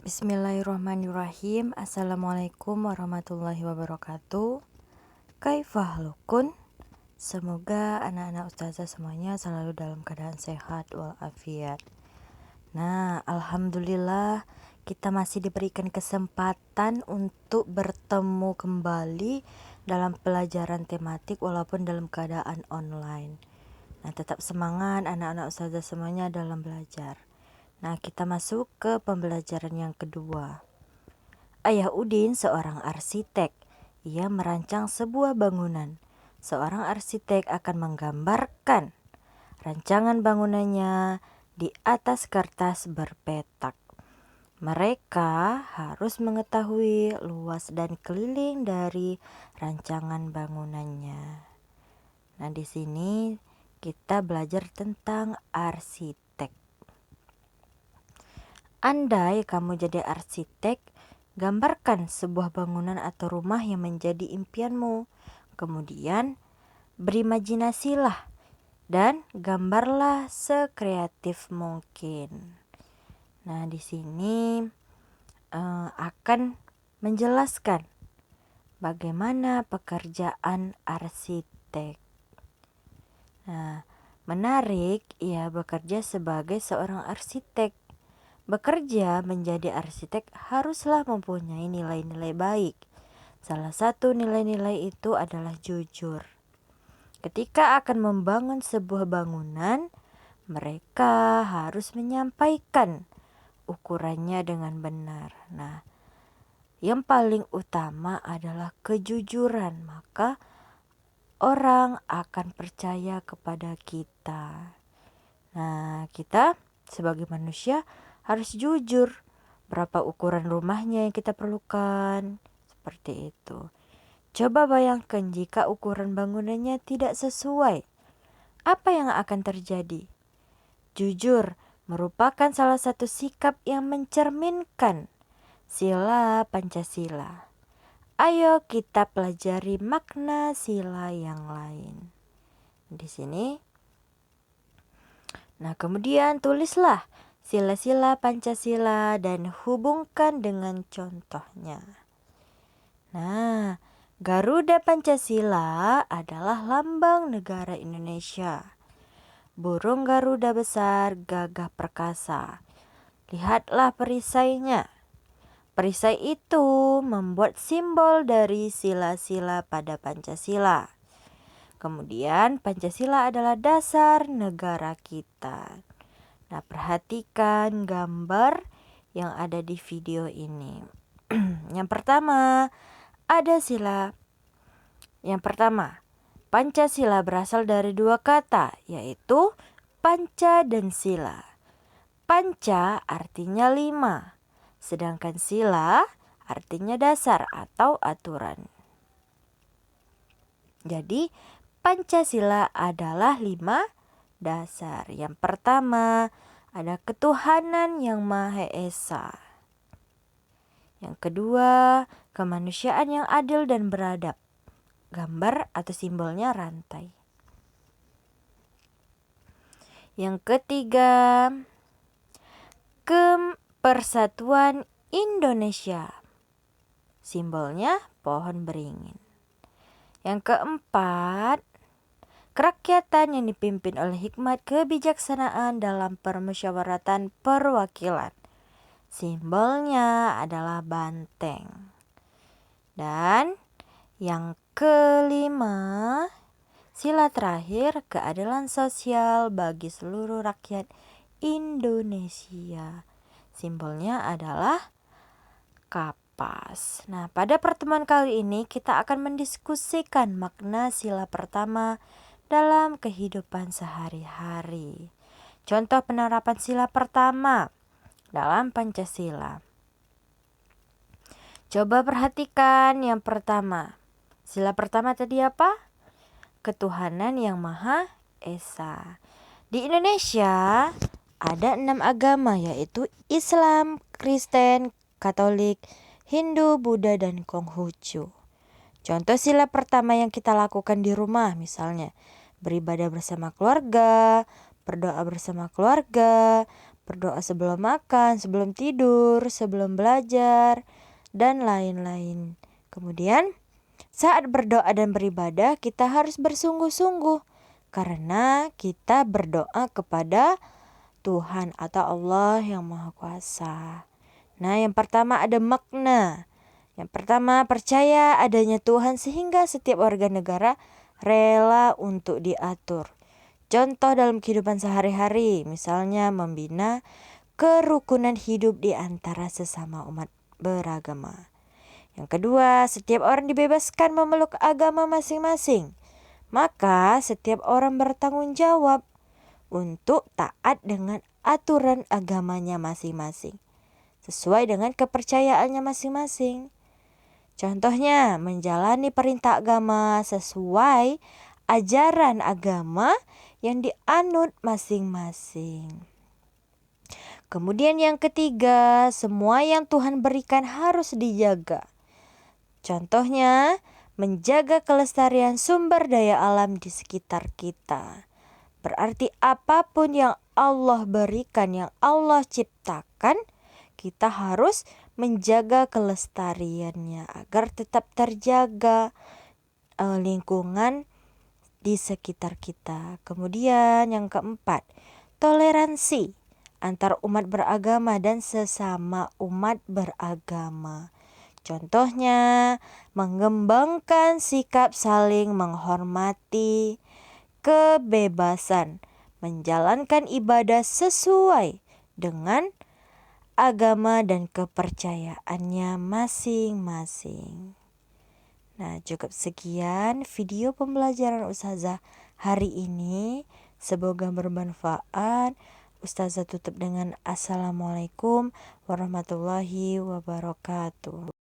Bismillahirrahmanirrahim. Assalamualaikum warahmatullahi wabarakatuh. Kaifahlukun? Semoga anak-anak ustazah semuanya selalu dalam keadaan sehat walafiat. Nah, alhamdulillah kita masih diberikan kesempatan untuk bertemu kembali dalam pelajaran tematik walaupun dalam keadaan online. Nah, tetap semangat anak-anak ustazah semuanya dalam belajar. Nah, kita masuk ke pembelajaran yang kedua. Ayah Udin seorang arsitek. Ia merancang sebuah bangunan. Seorang arsitek akan menggambarkan rancangan bangunannya di atas kertas berpetak. Mereka harus mengetahui luas dan keliling dari rancangan bangunannya. Nah, di sini kita belajar tentang arsitek. Andai kamu jadi arsitek, gambarkan sebuah bangunan atau rumah yang menjadi impianmu. Kemudian berimajinasilah dan gambarlah sekreatif mungkin. Nah, di sini akan menjelaskan bagaimana pekerjaan arsitek. Nah, menarik, ia bekerja sebagai seorang arsitek. Bekerja menjadi arsitek haruslah mempunyai nilai-nilai baik. Salah satu nilai-nilai itu adalah jujur. Ketika akan membangun sebuah bangunan, mereka harus menyampaikan ukurannya dengan benar. Nah, yang paling utama adalah kejujuran, maka orang akan percaya kepada kita. Nah, kita sebagai manusia harus jujur berapa ukuran rumahnya yang kita perlukan. Seperti itu. Coba bayangkan jika ukuran bangunannya tidak sesuai. Apa yang akan terjadi? Jujur merupakan salah satu sikap yang mencerminkan sila Pancasila. Ayo kita pelajari makna sila yang lain. Di sini. Nah, kemudian tulislah sila-sila Pancasila dan hubungkan dengan contohnya. Nah, Garuda Pancasila adalah lambang negara Indonesia. Burung Garuda besar gagah perkasa. Lihatlah perisainya. Perisai itu membuat simbol dari sila-sila pada Pancasila. Kemudian Pancasila adalah dasar negara kita. Nah, perhatikan gambar yang ada di video ini. Yang pertama, ada sila. Yang pertama, Pancasila berasal dari dua kata, yaitu panca dan sila. Panca artinya 5, sedangkan sila artinya dasar atau aturan. Jadi, Pancasila adalah 5 dasar. Yang pertama, ada ketuhanan yang Maha Esa. Yang kedua, kemanusiaan yang adil dan beradab. Gambar atau simbolnya rantai. Yang ketiga, persatuan Indonesia. Simbolnya pohon beringin. Yang keempat, kerakyatan yang dipimpin oleh hikmat kebijaksanaan dalam permusyawaratan perwakilan. Simbolnya adalah banteng. Dan yang kelima, sila terakhir, keadilan sosial bagi seluruh rakyat Indonesia. Simbolnya adalah kapas. Nah, pada pertemuan kali ini kita akan mendiskusikan makna sila pertama dalam kehidupan sehari-hari. Contoh penerapan sila pertama dalam Pancasila. Coba perhatikan yang pertama. Sila pertama tadi apa? Ketuhanan yang Maha Esa. Di Indonesia ada 6 agama, yaitu Islam, Kristen, Katolik, Hindu, Buddha, dan Konghucu. Contoh sila pertama yang kita lakukan di rumah, misalnya beribadah bersama keluarga, berdoa bersama keluarga, Berdoa sebelum makan, sebelum tidur, sebelum belajar, dan lain-lain. Kemudian, saat berdoa dan beribadah, kita harus bersungguh-sungguh karena kita berdoa kepada Tuhan atau Allah yang Maha Kuasa. Nah, yang pertama ada makna. Yang pertama, percaya adanya Tuhan sehingga setiap warga negara rela untuk diatur. Contoh dalam kehidupan sehari-hari, misalnya membina kerukunan hidup di antara sesama umat beragama. Yang kedua, setiap orang dibebaskan memeluk agama masing-masing. Maka setiap orang bertanggung jawab untuk taat dengan aturan agamanya masing-masing, sesuai dengan kepercayaannya masing-masing. Contohnya, menjalani perintah agama sesuai ajaran agama yang dianut masing-masing. Kemudian yang ketiga, semua yang Tuhan berikan harus dijaga. Contohnya, menjaga kelestarian sumber daya alam di sekitar kita. Berarti apapun yang Allah berikan, yang Allah ciptakan, kita harus menjaga kelestariannya agar tetap terjaga lingkungan di sekitar kita. Kemudian yang keempat, toleransi antar umat beragama dan sesama umat beragama. Contohnya, mengembangkan sikap saling menghormati, kebebasan, menjalankan ibadah sesuai dengan agama dan kepercayaannya masing-masing. Nah, cukup sekian video pembelajaran Ustazah hari ini. Semoga bermanfaat. Ustazah tutup dengan Assalamualaikum warahmatullahi wabarakatuh.